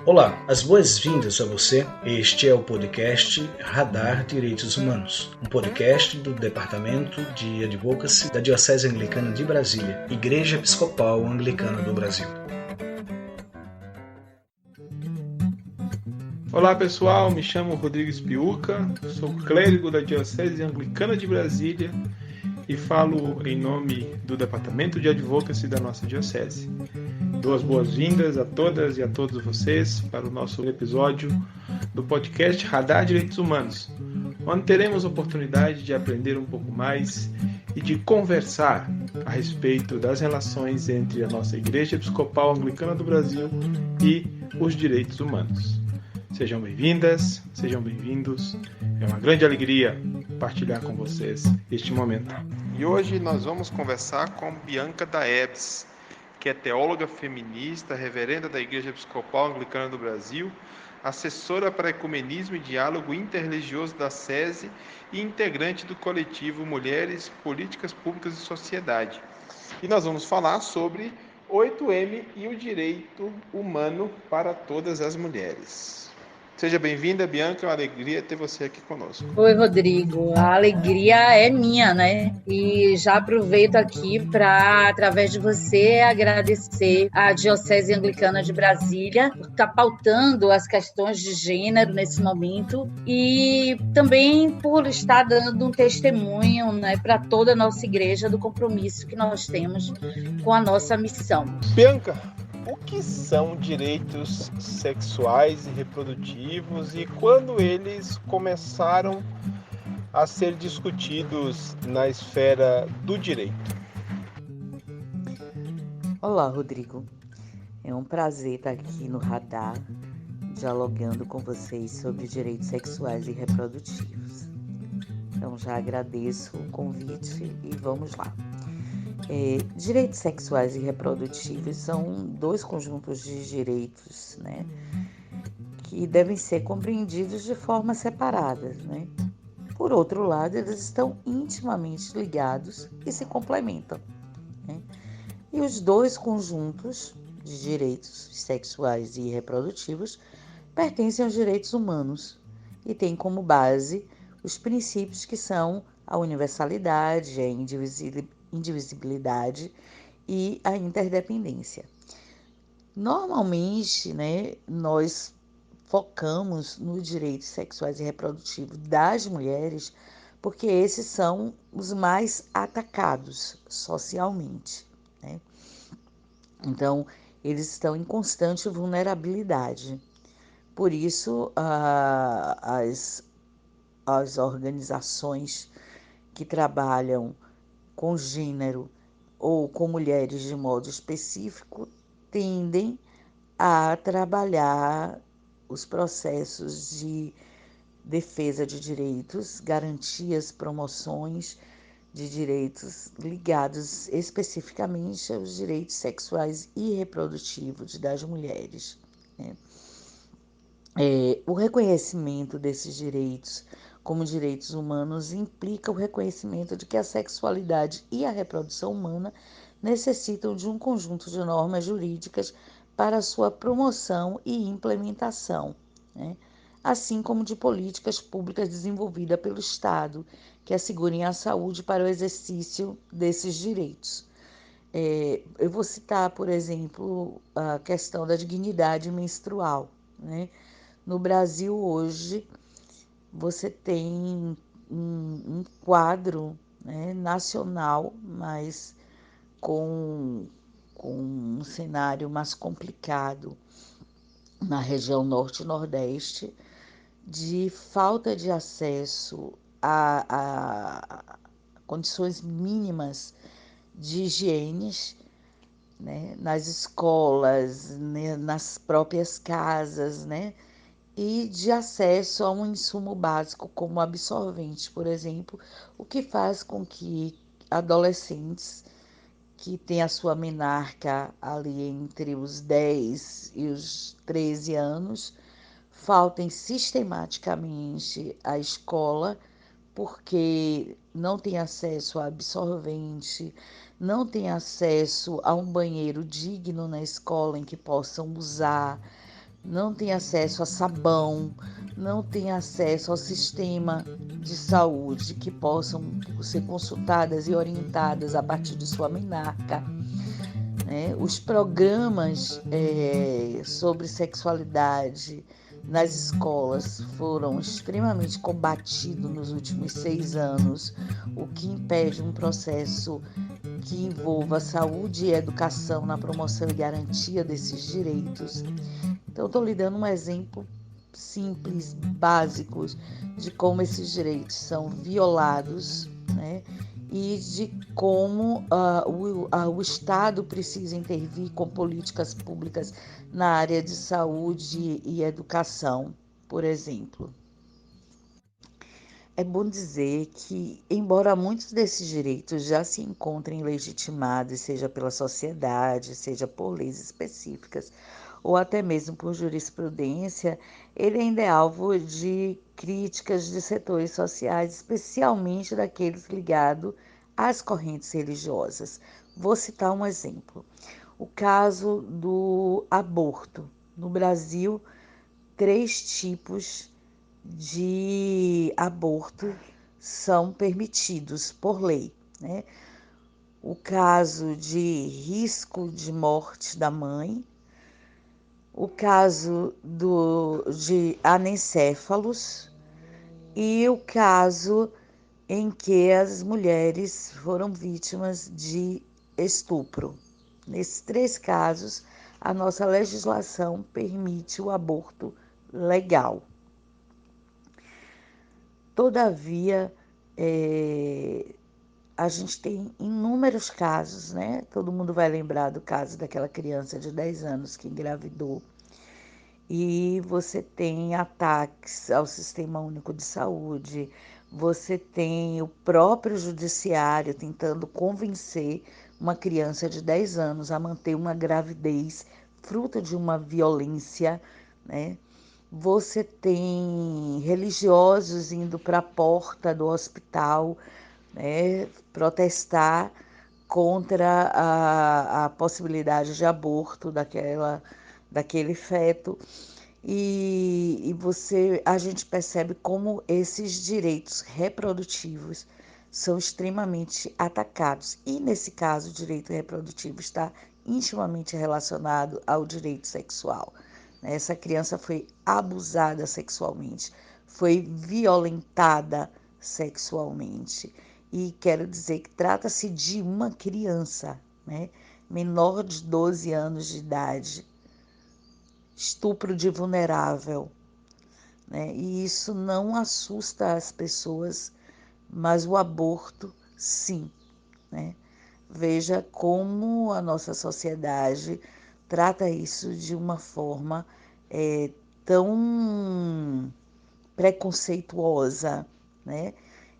Olá, as boas-vindas a você. Este é o podcast Radar Direitos Humanos, um podcast do Departamento de Advocacy da Diocese Anglicana de Brasília, Igreja Episcopal Anglicana do Brasil. Olá pessoal, me chamo Rodrigo Espiúca, sou clérigo da Diocese Anglicana de Brasília e falo em nome do Departamento de Advocacy da nossa Diocese. Dou as boas-vindas a todas e a todos vocês para o nosso episódio do podcast Radar Direitos Humanos, onde teremos a oportunidade de aprender um pouco mais e de conversar a respeito das relações entre a nossa Igreja Episcopal Anglicana do Brasil e os direitos humanos. Sejam bem-vindas, sejam bem-vindos. É uma grande alegria partilhar com vocês este momento. E hoje nós vamos conversar com Bianca Daebs, que é teóloga feminista, reverenda da Igreja Episcopal Anglicana do Brasil, assessora para ecumenismo e diálogo interreligioso da SESI e integrante do coletivo Mulheres, Políticas Públicas e Sociedade. E nós vamos falar sobre 8M e o direito humano para todas as mulheres. Seja bem-vinda, Bianca, é uma alegria ter você aqui conosco. Oi, Rodrigo. A alegria é minha, né? E já aproveito aqui para, através de você, agradecer à Diocese Anglicana de Brasília por estar pautando as questões de gênero nesse momento e também por estar dando um testemunho, né, para toda a nossa igreja do compromisso que nós temos com a nossa missão. Bianca, o que são direitos sexuais e reprodutivos e quando eles começaram a ser discutidos na esfera do direito? Olá, Rodrigo. É um prazer estar aqui no Radar, dialogando com vocês sobre direitos sexuais e reprodutivos. Então, já agradeço o convite e vamos lá. Direitos sexuais e reprodutivos são dois conjuntos de direitos, né, que devem ser compreendidos de forma separada, né? Por outro lado, eles estão intimamente ligados e se complementam, né? E os dois conjuntos de direitos sexuais e reprodutivos pertencem aos direitos humanos e têm como base os princípios que são a universalidade, a indivisibilidade e a interdependência. Normalmente, né, nós focamos nos direitos sexuais e reprodutivos das mulheres porque esses são os mais atacados socialmente, né? Então, eles estão em constante vulnerabilidade. Por isso, as organizações que trabalham com gênero ou com mulheres de modo específico tendem a trabalhar os processos de defesa de direitos, garantias, promoções de direitos ligados especificamente aos direitos sexuais e reprodutivos das mulheres, né? O reconhecimento desses direitos como direitos humanos implica o reconhecimento de que a sexualidade e a reprodução humana necessitam de um conjunto de normas jurídicas para sua promoção e implementação, né? Assim como de políticas públicas desenvolvidas pelo Estado que assegurem a saúde para o exercício desses direitos. Eu vou citar, por exemplo, a questão da dignidade menstrual, né? No Brasil, hoje, você tem um quadro, né, nacional, mas com um cenário mais complicado na região norte e nordeste, de falta de acesso a condições mínimas de higiene, né, nas escolas, né, nas próprias casas, né, e de acesso a um insumo básico como absorvente, por exemplo, o que faz com que adolescentes que têm a sua menarca ali entre os 10 e os 13 anos faltem sistematicamente à escola porque não tem acesso a absorvente, não tem acesso a um banheiro digno na escola em que possam usar, não tem acesso a sabão, não tem acesso ao sistema de saúde que possam ser consultadas e orientadas a partir de sua menarca. Os programas sobre sexualidade nas escolas foram extremamente combatidos nos últimos 6 anos, o que impede um processo que envolva saúde e educação na promoção e garantia desses direitos. Então, estou lhe dando um exemplo simples, básico, de como esses direitos são violados, e de como o Estado precisa intervir com políticas públicas na área de saúde e educação, por exemplo. É bom dizer que, embora muitos desses direitos já se encontrem legitimados, seja pela sociedade, seja por leis específicas, ou até mesmo por jurisprudência, ele ainda é alvo de críticas de setores sociais, especialmente daqueles ligados às correntes religiosas. Vou citar um exemplo. O caso do aborto. No Brasil, 3 tipos de aborto são permitidos por lei, O caso de risco de morte da mãe, o caso de anencéfalos e o caso em que as mulheres foram vítimas de estupro. Nesses 3 casos, a nossa legislação permite o aborto legal. Todavia, a gente tem inúmeros casos, Todo mundo vai lembrar do caso daquela criança de 10 anos que engravidou. E você tem ataques ao Sistema Único de Saúde, você tem o próprio judiciário tentando convencer uma criança de 10 anos a manter uma gravidez fruto de uma violência, Você tem religiosos indo para a porta do hospital, protestar contra a possibilidade de aborto daquele feto. E a gente percebe como esses direitos reprodutivos são extremamente atacados. E, nesse caso, o direito reprodutivo está intimamente relacionado ao direito sexual. Essa criança foi abusada sexualmente, foi violentada sexualmente. E quero dizer que trata-se de uma criança, menor de 12 anos de idade, estupro de vulnerável, E isso não assusta as pessoas, mas o aborto, sim, Veja como a nossa sociedade trata isso de uma forma tão preconceituosa,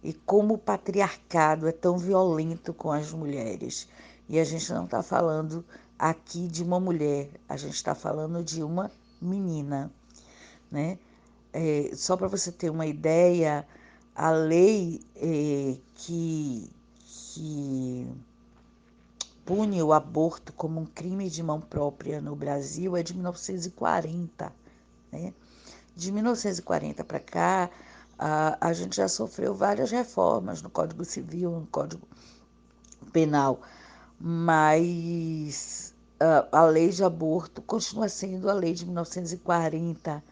E como o patriarcado é tão violento com as mulheres. E a gente não está falando aqui de uma mulher, a gente está falando de uma menina, Só para você ter uma ideia, a lei que pune o aborto como um crime de mão própria no Brasil é de 1940, De 1940 para cá, a gente já sofreu várias reformas no Código Civil, no Código Penal, mas a lei de aborto continua sendo a lei de 1940,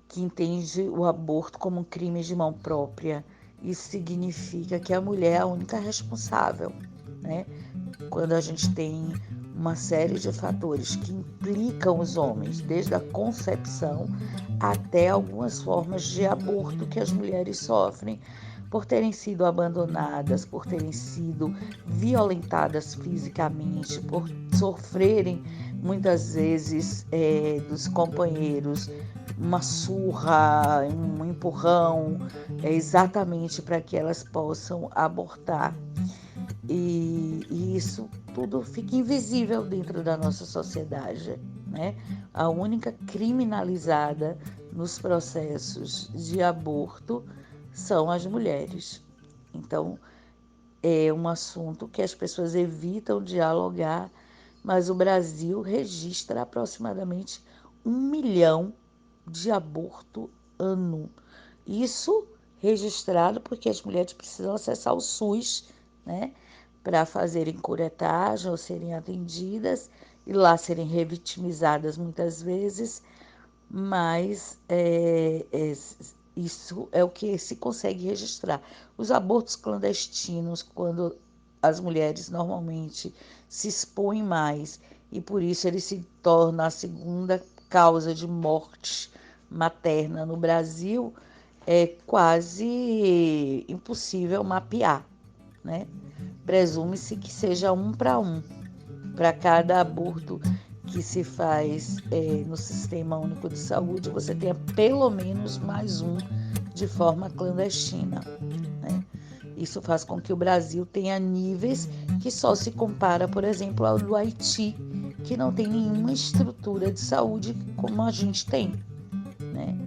que entende o aborto como um crime de mão própria. Isso significa que a mulher é a única responsável, Quando a gente tem uma série de fatores que implicam os homens, desde a concepção até algumas formas de aborto que as mulheres sofrem por terem sido abandonadas, por terem sido violentadas fisicamente, por sofrerem muitas vezes dos companheiros uma surra, um empurrão, exatamente para que elas possam abortar. E isso tudo fica invisível dentro da nossa sociedade, A única criminalizada nos processos de aborto são as mulheres. Então, é um assunto que as pessoas evitam dialogar, mas o Brasil registra aproximadamente 1 milhão de abortos ano. Isso registrado porque as mulheres precisam acessar o SUS, né, para fazerem curetagem ou serem atendidas e lá serem revitimizadas muitas vezes, mas isso é o que se consegue registrar. Os abortos clandestinos, quando as mulheres normalmente se expõem mais e por isso ele se torna a segunda causa de morte materna no Brasil, é quase impossível mapear, né? Presume-se que seja 1 para 1. Para cada aborto que se faz no Sistema Único de Saúde, você tenha pelo menos mais um de forma clandestina, né? Isso faz com que o Brasil tenha níveis que só se compara, por exemplo, ao do Haiti, que não tem nenhuma estrutura de saúde como a gente tem, né?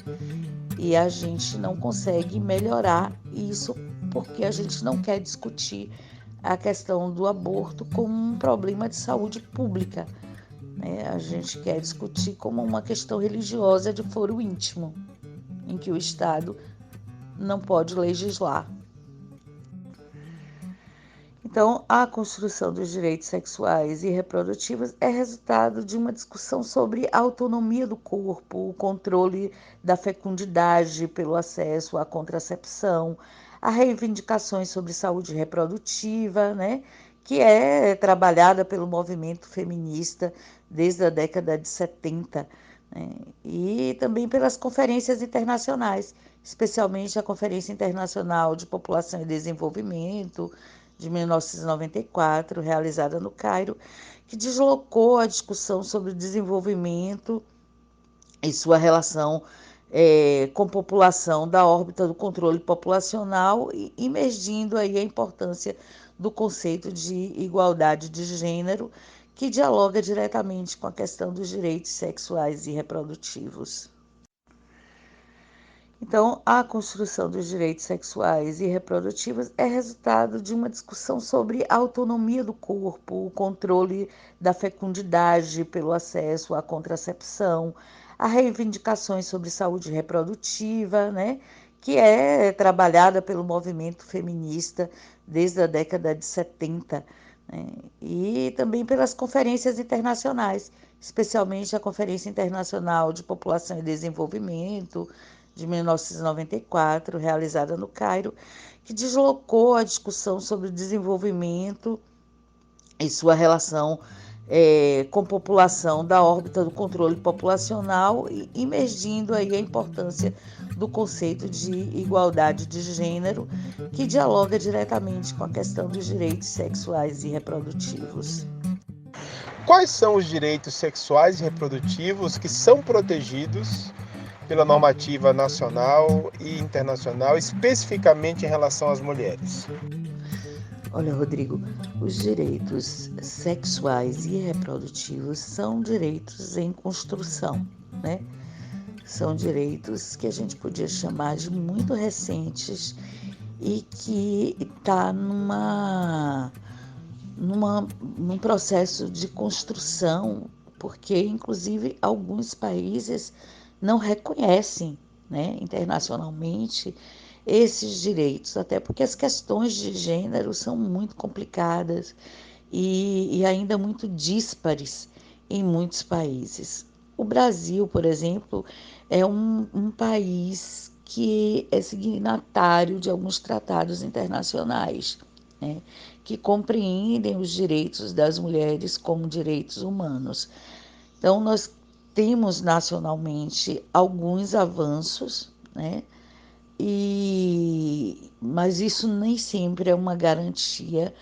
E a gente não consegue melhorar isso porque a gente não quer discutir a questão do aborto como um problema de saúde pública, né? A gente quer discutir como uma questão religiosa de foro íntimo, em que o Estado não pode legislar. Então, a construção dos direitos sexuais e reprodutivos é resultado de uma discussão sobre a autonomia do corpo, o controle da fecundidade pelo acesso à contracepção, as reivindicações sobre saúde reprodutiva, né, que é trabalhada pelo movimento feminista desde a década de 70, né, e também pelas conferências internacionais, especialmente a Conferência Internacional de População e Desenvolvimento, de 1994, realizada no Cairo, que deslocou a discussão sobre o desenvolvimento e sua relação com população da órbita do controle populacional, e imergindo aí a importância do conceito de igualdade de gênero, que dialoga diretamente com a questão dos direitos sexuais e reprodutivos. Então, a construção dos direitos sexuais e reprodutivos é resultado de uma discussão sobre a autonomia do corpo, o controle da fecundidade pelo acesso à contracepção, as reivindicações sobre saúde reprodutiva, né, que é trabalhada pelo movimento feminista desde a década de 70, né, e também pelas conferências internacionais, especialmente a Conferência Internacional de População e Desenvolvimento, de 1994, realizada no Cairo, que deslocou a discussão sobre o desenvolvimento e sua relação com população da órbita do controle populacional, e imergindo aí a importância do conceito de igualdade de gênero, que dialoga diretamente com a questão dos direitos sexuais e reprodutivos. Quais são os direitos sexuais e reprodutivos que são protegidos pela normativa nacional e internacional, especificamente em relação às mulheres? Olha, Rodrigo, os direitos sexuais e reprodutivos são direitos em construção, né? São direitos que a gente podia chamar de muito recentes e que está num processo de construção, porque, inclusive, alguns países não reconhecem, né, internacionalmente esses direitos, até porque as questões de gênero são muito complicadas e ainda muito díspares em muitos países. O Brasil, por exemplo, é um país que é signatário de alguns tratados internacionais, né, que compreendem os direitos das mulheres como direitos humanos. Então, nós temos nacionalmente alguns avanços, né? Mas isso nem sempre é uma garantia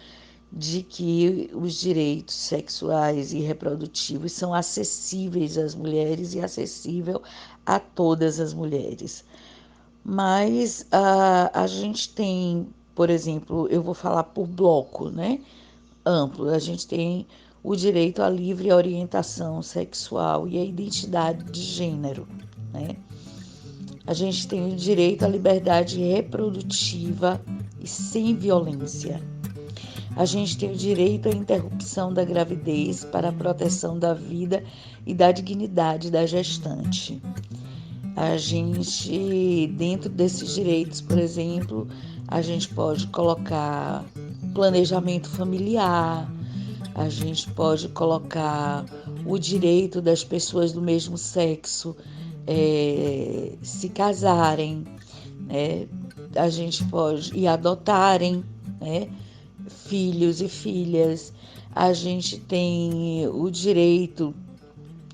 de que os direitos sexuais e reprodutivos são acessíveis às mulheres e acessível a todas as mulheres. Mas a gente tem, por exemplo, eu vou falar por bloco, né? Amplo. A gente tem o direito à livre orientação sexual e à identidade de gênero, né? A gente tem o direito à liberdade reprodutiva e sem violência. A gente tem o direito à interrupção da gravidez para a proteção da vida e da dignidade da gestante. A gente, dentro desses direitos, por exemplo, a gente pode colocar planejamento familiar, a gente pode colocar o direito das pessoas do mesmo sexo se casarem, né? A gente pode adotarem, né, filhos e filhas. A gente tem o direito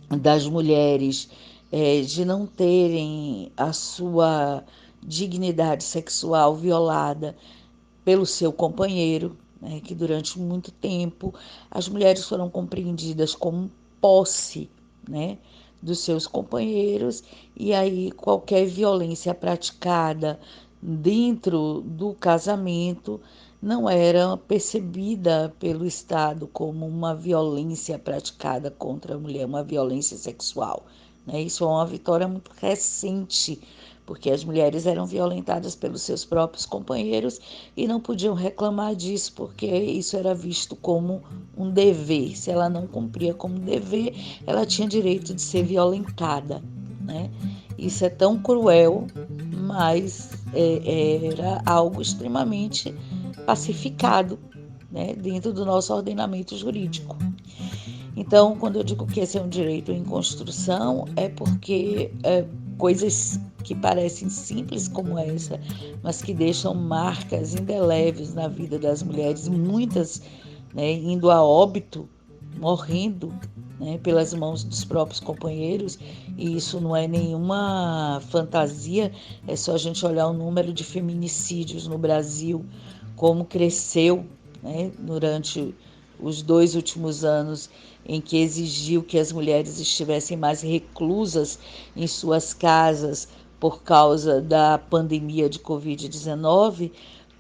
das mulheres de não terem a sua dignidade sexual violada pelo seu companheiro, né, que durante muito tempo as mulheres foram compreendidas como posse, né, dos seus companheiros, e aí qualquer violência praticada dentro do casamento não era percebida pelo Estado como uma violência praticada contra a mulher, uma violência sexual, né? Isso é uma vitória muito recente, porque as mulheres eram violentadas pelos seus próprios companheiros e não podiam reclamar disso, porque isso era visto como um dever. Se ela não cumpria como dever, ela tinha direito de ser violentada, né? Isso é tão cruel, mas era algo extremamente pacificado, né, dentro do nosso ordenamento jurídico. Então, quando eu digo que esse é um direito em construção, é porque coisas que parecem simples como essa, mas que deixam marcas indeléveis na vida das mulheres, muitas, né, indo a óbito, morrendo, né, pelas mãos dos próprios companheiros, e isso não é nenhuma fantasia, é só a gente olhar o número de feminicídios no Brasil, como cresceu, né, durante os 2 últimos anos, em que exigiu que as mulheres estivessem mais reclusas em suas casas por causa da pandemia de Covid-19,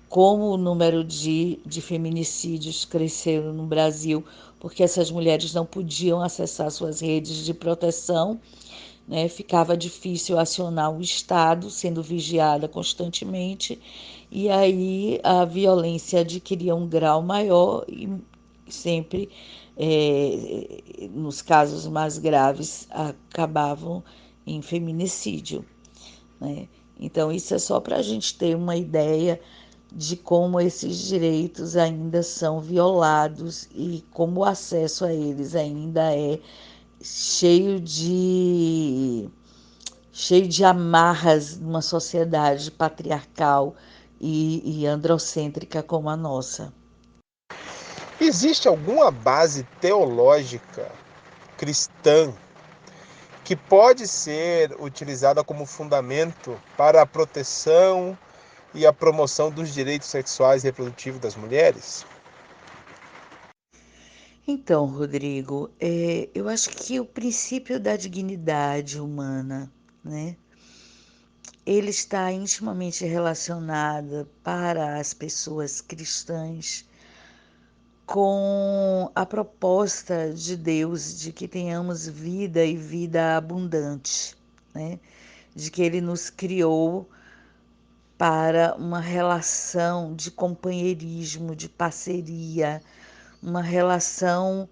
como o número de feminicídios cresceu no Brasil, porque essas mulheres não podiam acessar suas redes de proteção, né? Ficava difícil acionar o Estado, sendo vigiada constantemente, e aí a violência adquiria um grau maior e sempre, nos casos mais graves, acabavam em feminicídio, né? Então, isso é só para a gente ter uma ideia de como esses direitos ainda são violados e como o acesso a eles ainda é cheio de amarras numa sociedade patriarcal e androcêntrica como a nossa. Existe alguma base teológica cristã que pode ser utilizada como fundamento para a proteção e a promoção dos direitos sexuais e reprodutivos das mulheres? Então, Rodrigo, eu acho que o princípio da dignidade humana, né, ele está intimamente relacionado para as pessoas cristãs com a proposta de Deus de que tenhamos vida e vida abundante, né? De que Ele nos criou para uma relação de companheirismo, de parceria, uma relação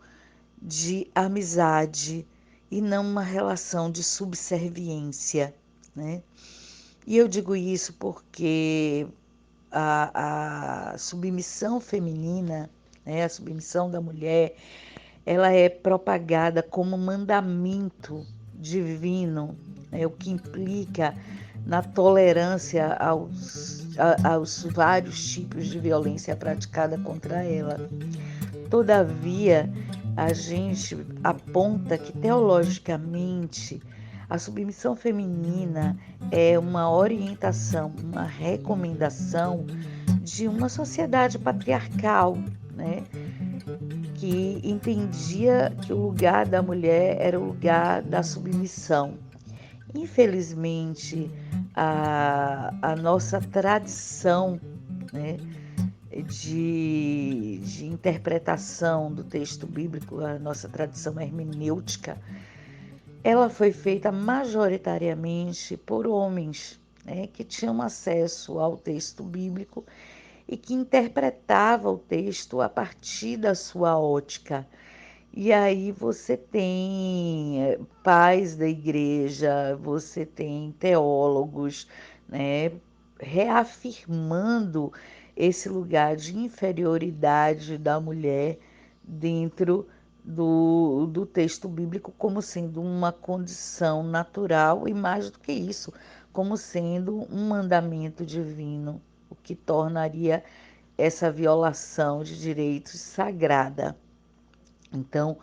de amizade e não uma relação de subserviência, né? E eu digo isso porque a submissão feminina, né, a submissão da mulher, ela é propagada como mandamento divino, né, o que implica na tolerância aos vários tipos de violência praticada contra ela. Todavia, a gente aponta que teologicamente a submissão feminina é uma orientação, uma recomendação de uma sociedade patriarcal, né, que entendia que o lugar da mulher era o lugar da submissão. Infelizmente, a nossa tradição, né, de interpretação do texto bíblico, a nossa tradição hermenêutica, ela foi feita majoritariamente por homens, né, que tinham acesso ao texto bíblico e que interpretavam o texto a partir da sua ótica. E aí você tem pais da igreja, você tem teólogos, né, reafirmando esse lugar de inferioridade da mulher dentro do texto bíblico como sendo uma condição natural e, mais do que isso, como sendo um mandamento divino, o que tornaria essa violação de direitos sagrada. Então,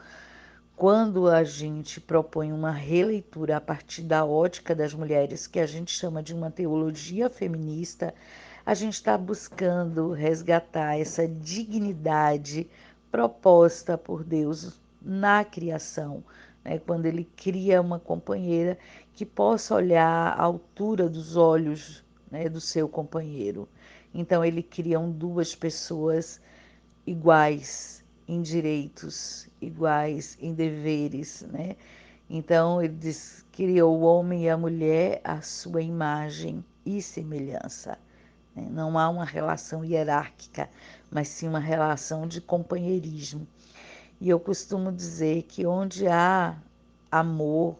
quando a gente propõe uma releitura a partir da ótica das mulheres, que a gente chama de uma teologia feminista, a gente está buscando resgatar essa dignidade proposta por Deus na criação, né? Quando ele cria uma companheira que possa olhar à altura dos olhos, né, do seu companheiro. Então, ele cria duas pessoas iguais em direitos, iguais em deveres, né? Então ele diz, criou o homem e a mulher à sua imagem e semelhança. Né? Não há uma relação hierárquica, mas sim uma relação de companheirismo. E eu costumo dizer que onde há amor,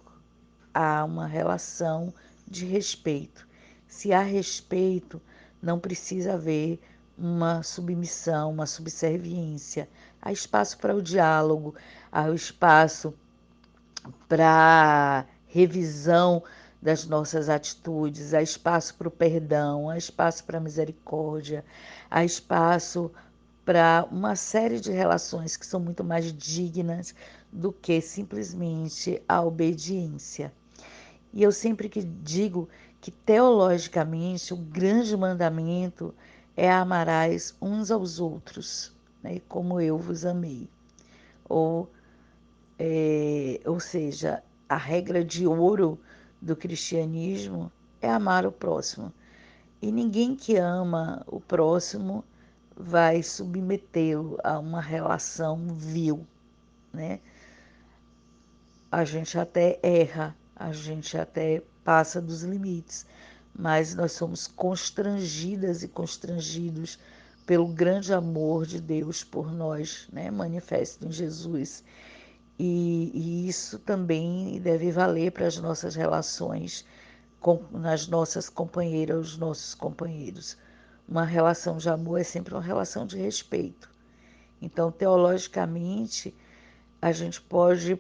há uma relação de respeito. Se há respeito, não precisa haver uma submissão, uma subserviência. Há espaço para o diálogo, há espaço para revisão das nossas atitudes, há espaço para o perdão, há espaço para a misericórdia, há espaço para uma série de relações que são muito mais dignas do que simplesmente a obediência. E eu sempre que digo que teologicamente o grande mandamento é amarás uns aos outros, né, como eu vos amei. Ou, ou seja, a regra de ouro do cristianismo é amar o próximo. E ninguém que ama o próximo vai submetê-lo a uma relação vil, né? A gente até erra, a gente até passa dos limites, mas nós somos constrangidas e constrangidos pelo grande amor de Deus por nós, né? Manifesto em Jesus. E isso também deve valer para as nossas relações nas nossas companheiras, os nossos companheiros. Uma relação de amor é sempre uma relação de respeito. Então, teologicamente, a gente pode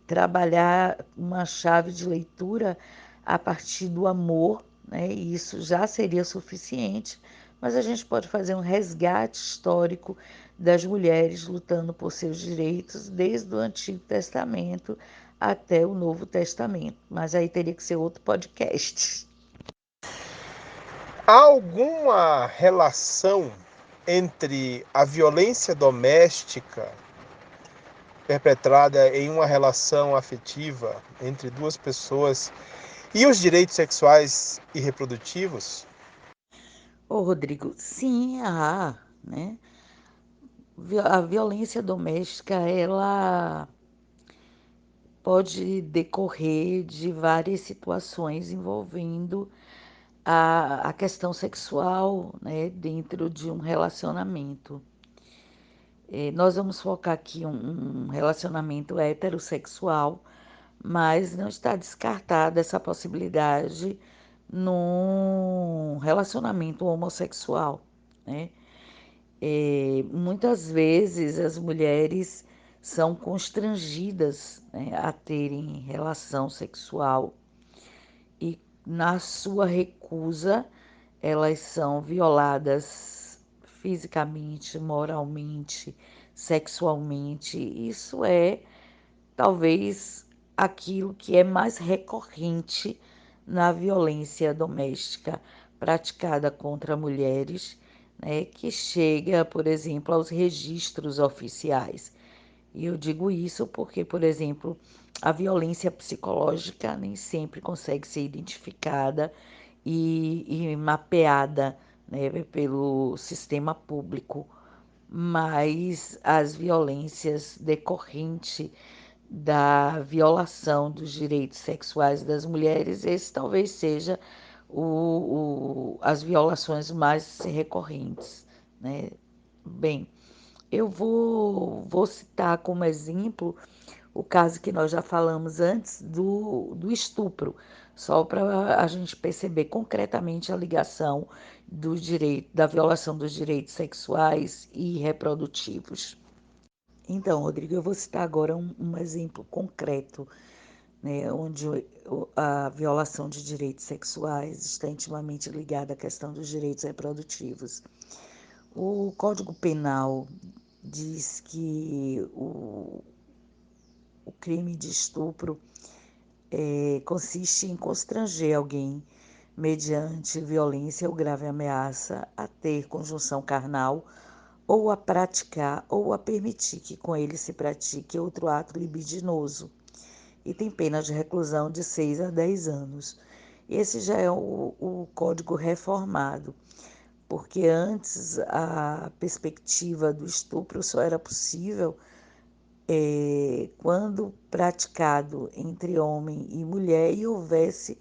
trabalhar uma chave de leitura a partir do amor, né? E isso já seria suficiente, mas a gente pode fazer um resgate histórico das mulheres lutando por seus direitos desde o Antigo Testamento até o Novo Testamento. Mas aí teria que ser outro podcast. Há alguma relação entre a violência doméstica perpetrada em uma relação afetiva entre duas pessoas e os direitos sexuais e reprodutivos? Ô, Rodrigo, sim, há, né? A violência doméstica, ela pode decorrer de várias situações envolvendo a questão sexual, né, dentro de um relacionamento. Nós vamos focar aqui um relacionamento heterossexual, mas não está descartada essa possibilidade num relacionamento homossexual, né? Muitas vezes as mulheres são constrangidas, né, a terem relação sexual e, na sua recusa, elas são violadas fisicamente, moralmente, sexualmente. Isso é talvez aquilo que é mais recorrente na violência doméstica praticada contra mulheres, né, que chega, por exemplo, aos registros oficiais. E eu digo isso porque, por exemplo, a violência psicológica nem sempre consegue ser identificada e mapeada, né, pelo sistema público, mas as violências decorrentes da violação dos direitos sexuais das mulheres, esse talvez seja as violações mais recorrentes, né? Bem, eu vou citar como exemplo o caso que nós já falamos antes do estupro, só para a gente perceber concretamente a ligação da violação dos direitos sexuais e reprodutivos. Então, Rodrigo, eu vou citar agora um exemplo concreto, né, onde a violação de direitos sexuais está intimamente ligada à questão dos direitos reprodutivos. O Código Penal diz que o crime de estupro consiste em constranger alguém mediante violência ou grave ameaça a ter conjunção carnal ou a praticar ou a permitir que com ele se pratique outro ato libidinoso, e tem pena de reclusão de 6 a 10 anos. Esse já é o Código reformado, porque antes a perspectiva do estupro só era possível quando praticado entre homem e mulher e houvesse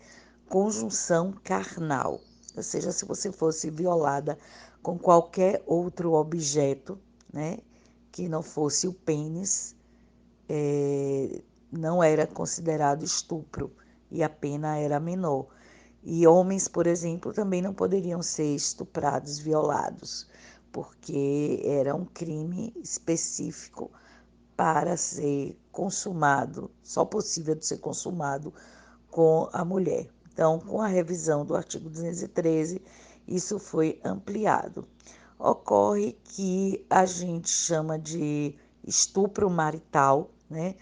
conjunção carnal, ou seja, se você fosse violada com qualquer outro objeto, né, que não fosse o pênis, não era considerado estupro e a pena era menor. E homens, por exemplo, também não poderiam ser estuprados, violados, porque era um crime específico para ser consumado, só possível de ser consumado com a mulher. Então, com a revisão do artigo 213, isso foi ampliado. Ocorre que a gente chama de estupro marital, né?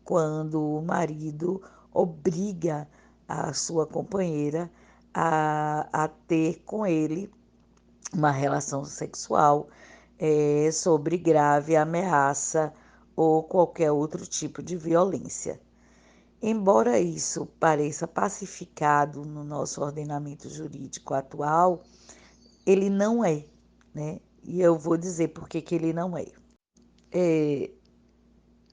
Quando o marido obriga a sua companheira a ter com ele uma relação sexual sobre grave ameaça ou qualquer outro tipo de violência. Embora isso pareça pacificado no nosso ordenamento jurídico atual, ele não é, né? E eu vou dizer por que ele não é.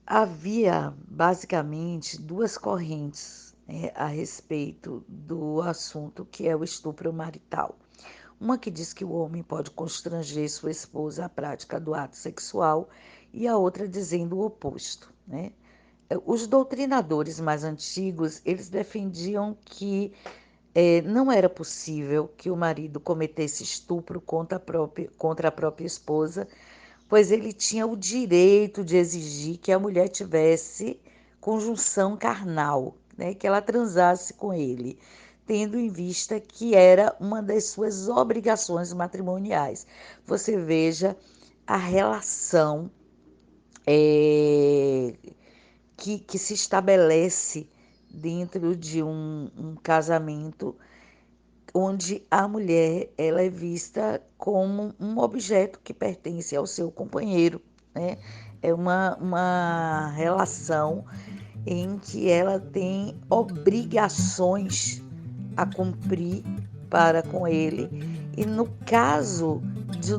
Havia basicamente duas correntes, né, a respeito do assunto que é o estupro marital. Uma que diz que o homem pode constranger sua esposa à prática do ato sexual e a outra dizendo o oposto, né? Os doutrinadores mais antigos, eles defendiam que não era possível que o marido cometesse estupro contra a própria esposa, pois ele tinha o direito de exigir que a mulher tivesse conjunção carnal, né, que ela transasse com ele, tendo em vista que era uma das suas obrigações matrimoniais. Você veja a relação que se estabelece dentro de um casamento onde a mulher ela é vista como um objeto que pertence ao seu companheiro, né? É uma relação em que ela tem obrigações a cumprir para com ele, e no caso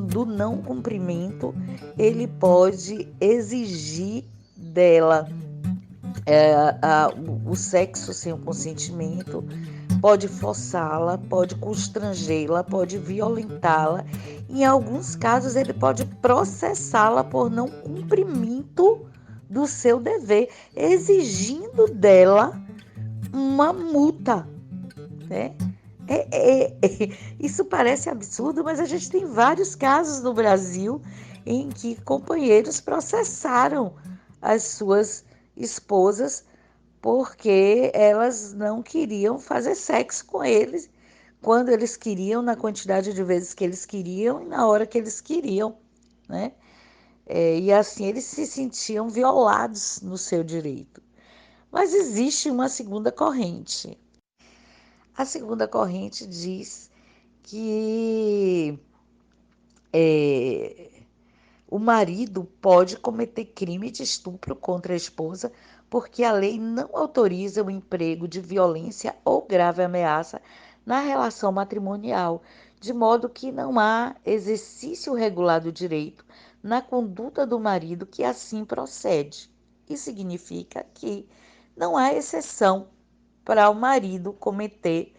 do não cumprimento, ele pode exigir dela o sexo sem o consentimento, pode forçá-la, pode constrangê-la, pode violentá-la. Em alguns casos, ele pode processá-la por não cumprimento do seu dever, exigindo dela uma multa, né? Isso parece absurdo, mas a gente tem vários casos no Brasil em que companheiros processaram as suas esposas porque elas não queriam fazer sexo com eles quando eles queriam, na quantidade de vezes que eles queriam e na hora que eles queriam, né? E assim eles se sentiam violados no seu direito. Mas existe uma segunda corrente. A segunda corrente diz que o marido pode cometer crime de estupro contra a esposa porque a lei não autoriza o emprego de violência ou grave ameaça na relação matrimonial, de modo que não há exercício regular do direito na conduta do marido que assim procede. e significa que não há exceção para o marido cometer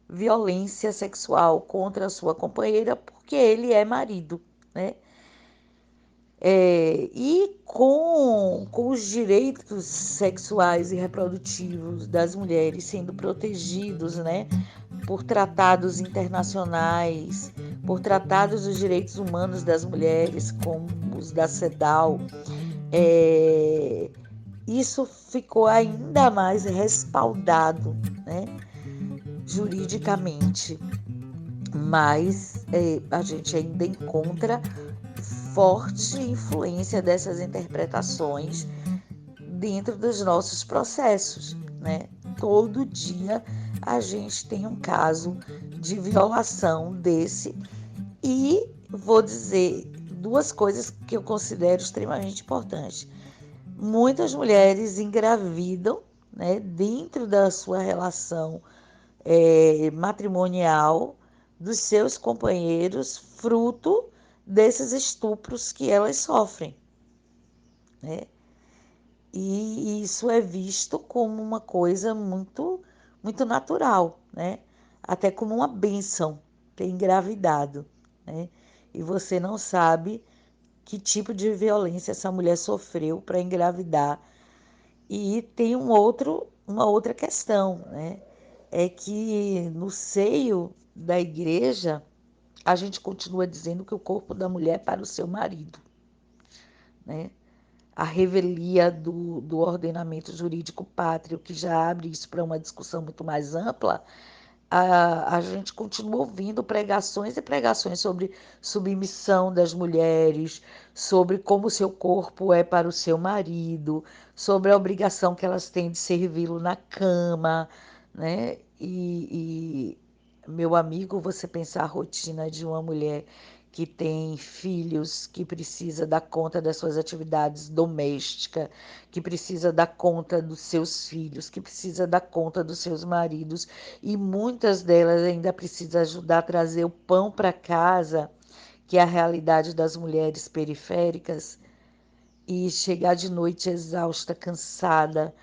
violência sexual contra a sua companheira porque ele é marido, né? E com os direitos sexuais e reprodutivos das mulheres sendo protegidos, né, por tratados internacionais, por tratados dos direitos humanos das mulheres, como os da CEDAW, isso ficou ainda mais respaldado, né, juridicamente. Mas a gente ainda encontra forte influência dessas interpretações dentro dos nossos processos, né? Todo dia a gente tem um caso de violação desse, e vou dizer duas coisas que eu considero extremamente importantes. Muitas mulheres engravidam, né, dentro da sua relação matrimonial dos seus companheiros, fruto desses estupros que elas sofrem, né? E isso é visto como uma coisa muito, muito natural, né? Até como uma bênção ter engravidado, né? E você não sabe que tipo de violência essa mulher sofreu para engravidar. E tem uma outra questão, né? É que no seio da igreja a gente continua dizendo que o corpo da mulher é para o seu marido, né? A revelia do ordenamento jurídico pátrio, que já abre isso para uma discussão muito mais ampla, a gente continua ouvindo pregações e pregações sobre submissão das mulheres, sobre como o seu corpo é para o seu marido, sobre a obrigação que elas têm de servi-lo na cama, né? Meu amigo, você pensar a rotina de uma mulher que tem filhos, que precisa dar conta das suas atividades domésticas, que precisa dar conta dos seus filhos, que precisa dar conta dos seus maridos, e muitas delas ainda precisam ajudar a trazer o pão para casa, que é a realidade das mulheres periféricas, e chegar de noite exausta, cansada,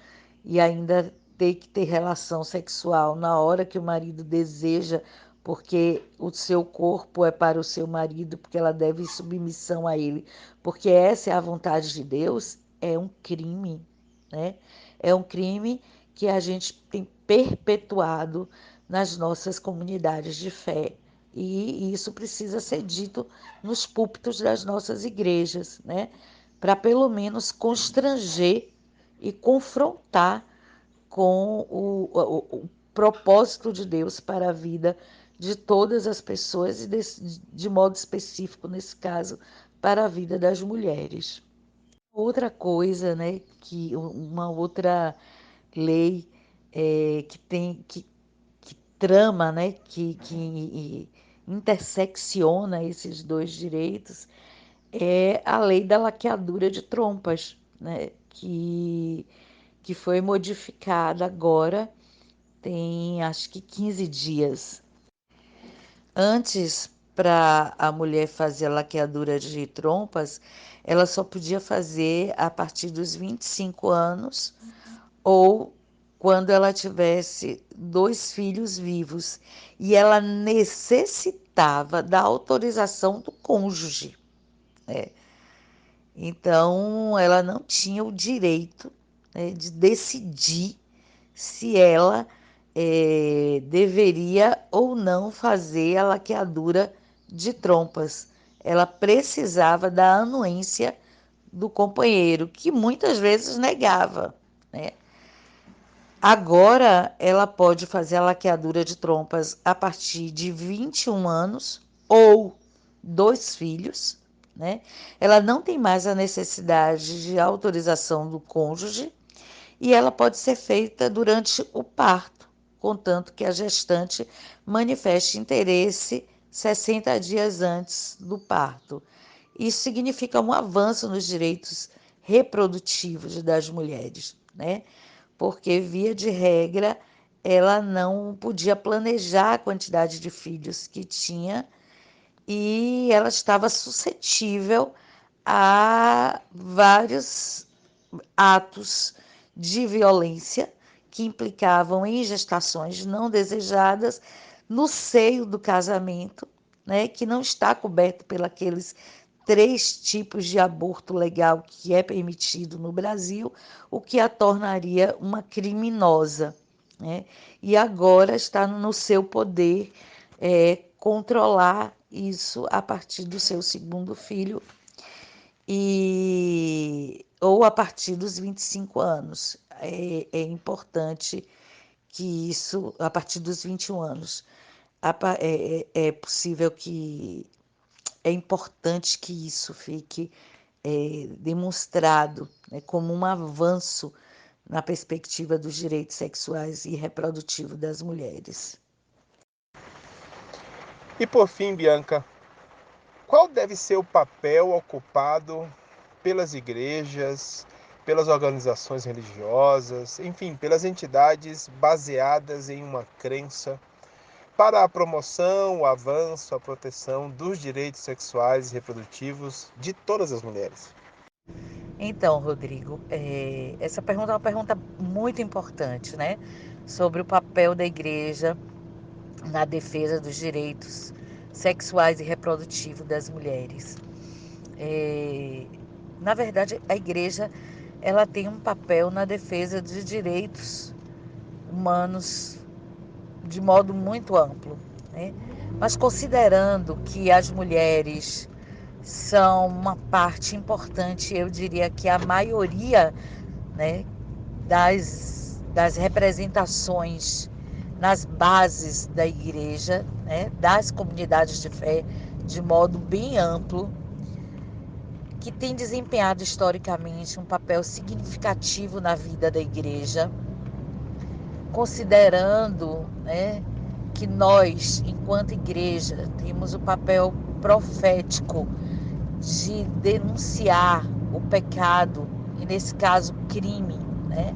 e ainda ter que ter relação sexual na hora que o marido deseja, porque o seu corpo é para o seu marido, porque ela deve submissão a ele, porque essa é a vontade de Deus, é um crime, né? É um crime que a gente tem perpetuado nas nossas comunidades de fé. E isso precisa ser dito nos púlpitos das nossas igrejas, né? Para pelo menos constranger e confrontar com o propósito de Deus para a vida de todas as pessoas e de modo específico, nesse caso, para a vida das mulheres. Outra coisa, né, que uma outra lei que trama, né, que intersecciona esses dois direitos é a lei da laqueadura de trompas, né, que foi modificada agora, tem acho que 15 dias. Antes, para a mulher fazer a laqueadura de trompas, ela só podia fazer a partir dos 25 anos ou quando ela tivesse 2 filhos vivos. E ela necessitava da autorização do cônjuge, né? Então, ela não tinha o direito, né, de decidir se ela deveria ou não fazer a laqueadura de trompas. Ela precisava da anuência do companheiro, que muitas vezes negava, né? Agora ela pode fazer a laqueadura de trompas a partir de 21 anos ou 2 filhos, né? Ela não tem mais a necessidade de autorização do cônjuge e ela pode ser feita durante o parto, contanto que a gestante manifeste interesse 60 dias antes do parto. Isso significa um avanço nos direitos reprodutivos das mulheres, né? Porque, via de regra, ela não podia planejar a quantidade de filhos que tinha e ela estava suscetível a vários atos de violência que implicavam em gestações não desejadas no seio do casamento, né, que não está coberto pelos 3 tipos de aborto legal que é permitido no Brasil, o que a tornaria uma criminosa, né? E agora está no seu poder controlar isso a partir do seu segundo filho, ou a partir dos 25 anos. É importante que isso, a partir dos 21 anos, é possível que, é importante que isso fique demonstrado, né, como um avanço na perspectiva dos direitos sexuais e reprodutivos das mulheres. E por fim, Bianca, qual deve ser o papel ocupado pelas igrejas, pelas organizações religiosas, enfim, pelas entidades baseadas em uma crença para a promoção, o avanço, a proteção dos direitos sexuais e reprodutivos de todas as mulheres? Então, Rodrigo, essa pergunta é uma pergunta muito importante, né? Sobre o papel da igreja na defesa dos direitos sexuais e reprodutivos das mulheres. Na verdade, a igreja ela tem um papel na defesa de direitos humanos de modo muito amplo, né? Mas considerando que as mulheres são uma parte importante, eu diria que a maioria, né, das representações nas bases da igreja, né, das comunidades de fé, de modo bem amplo, que tem desempenhado historicamente um papel significativo na vida da igreja, considerando, né, que nós, enquanto igreja, temos o papel profético de denunciar o pecado, e nesse caso crime, né,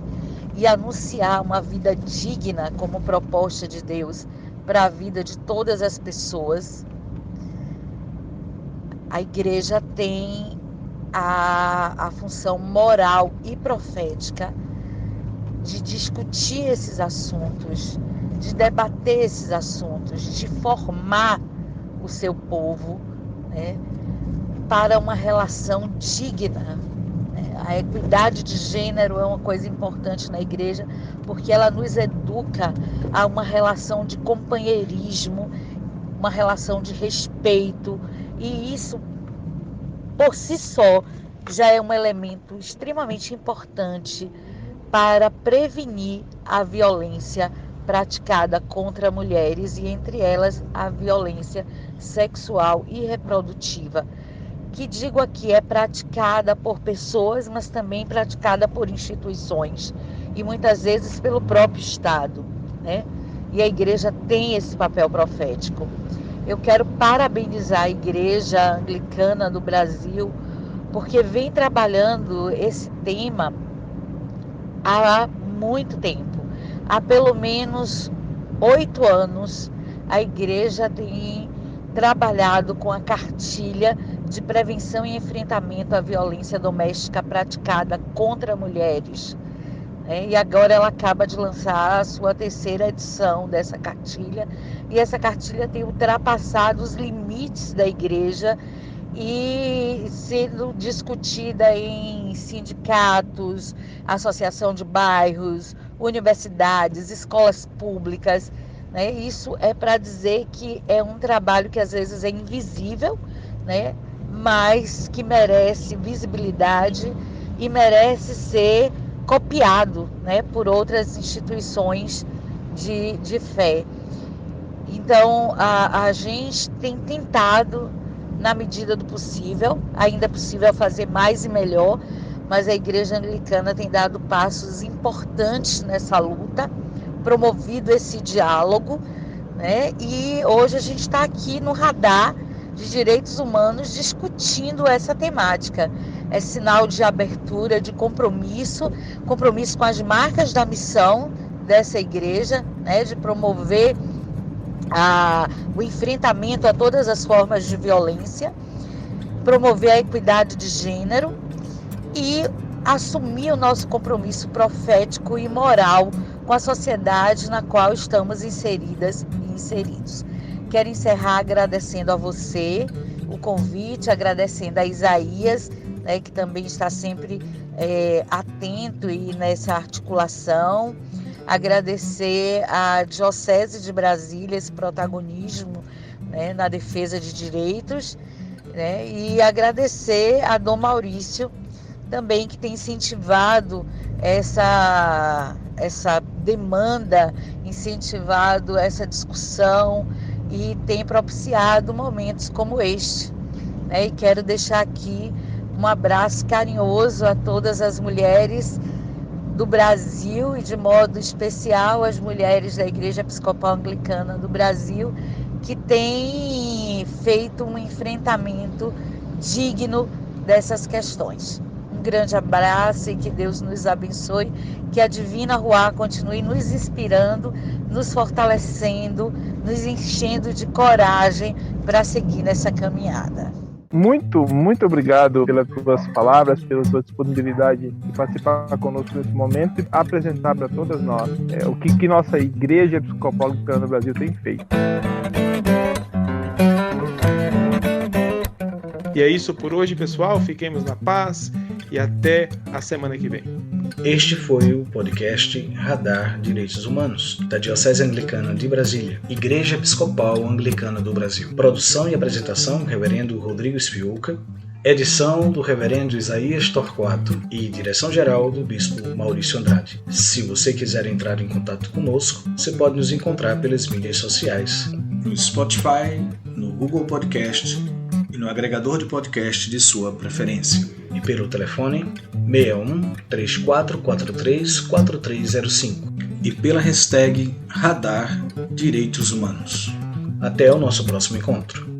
e anunciar uma vida digna como proposta de Deus para a vida de todas as pessoas. A igreja tem a função moral e profética de discutir esses assuntos, de debater esses assuntos, de formar o seu povo, né, para uma relação digna. A equidade de gênero é uma coisa importante na igreja, porque ela nos educa a uma relação de companheirismo, uma relação de respeito, e isso, por si só, já é um elemento extremamente importante para prevenir a violência praticada contra mulheres, e entre elas a violência sexual e reprodutiva, que digo aqui é praticada por pessoas, mas também praticada por instituições e muitas vezes pelo próprio Estado, né? E a igreja tem esse papel profético. Eu quero parabenizar a Igreja Anglicana do Brasil, porque vem trabalhando esse tema há muito tempo. Há pelo menos 8 anos, a igreja tem trabalhado com a cartilha de prevenção e enfrentamento à violência doméstica praticada contra mulheres. E agora ela acaba de lançar a sua 3ª edição dessa cartilha, e essa cartilha tem ultrapassado os limites da igreja e sendo discutida em sindicatos, associação de bairros, universidades, escolas públicas, né? Isso é para dizer que é um trabalho que às vezes é invisível, né? Mas que merece visibilidade e merece ser copiado, né, por outras instituições de fé. Então, a gente tem tentado, na medida do possível, ainda é possível fazer mais e melhor, mas a Igreja Anglicana tem dado passos importantes nessa luta, promovido esse diálogo, né? E hoje a gente está aqui no Radar de Direitos Humanos discutindo essa temática. É sinal de abertura, de compromisso com as marcas da missão dessa igreja, né? De promover o enfrentamento a todas as formas de violência, promover a equidade de gênero e assumir o nosso compromisso profético e moral com a sociedade na qual estamos inseridas e inseridos. Quero encerrar agradecendo a você o convite, agradecendo a Isaías, né, que também está sempre atento e nessa articulação. Agradecer à Diocese de Brasília esse protagonismo, né, na defesa de direitos, né, e agradecer a Dom Maurício também, que tem incentivado essa demanda, incentivado essa discussão e tem propiciado momentos como este, né? E quero deixar aqui um abraço carinhoso a todas as mulheres do Brasil e de modo especial as mulheres da Igreja Episcopal Anglicana do Brasil, que têm feito um enfrentamento digno dessas questões. Um grande abraço e que Deus nos abençoe, que a Divina Ruá continue nos inspirando, nos fortalecendo, nos enchendo de coragem para seguir nessa caminhada. Muito obrigado pelas suas palavras, pela sua disponibilidade de participar conosco nesse momento e apresentar para todas nós o que nossa Igreja Episcopal Anglicana do Brasil tem feito. E é isso por hoje, pessoal. Fiquemos na paz e até a semana que vem. Este foi o podcast Radar Direitos Humanos, da Diocese Anglicana de Brasília, Igreja Episcopal Anglicana do Brasil. Produção e apresentação, Reverendo Rodrigo Spiuca. Edição do Reverendo Isaías Torquato e direção-geral do Bispo Maurício Andrade. Se você quiser entrar em contato conosco, você pode nos encontrar pelas mídias sociais, no Spotify, no Google Podcast e no agregador de podcast de sua preferência. E pelo telefone 61 3443 4305 e pela hashtag Radar Direitos Humanos. Até o nosso próximo encontro.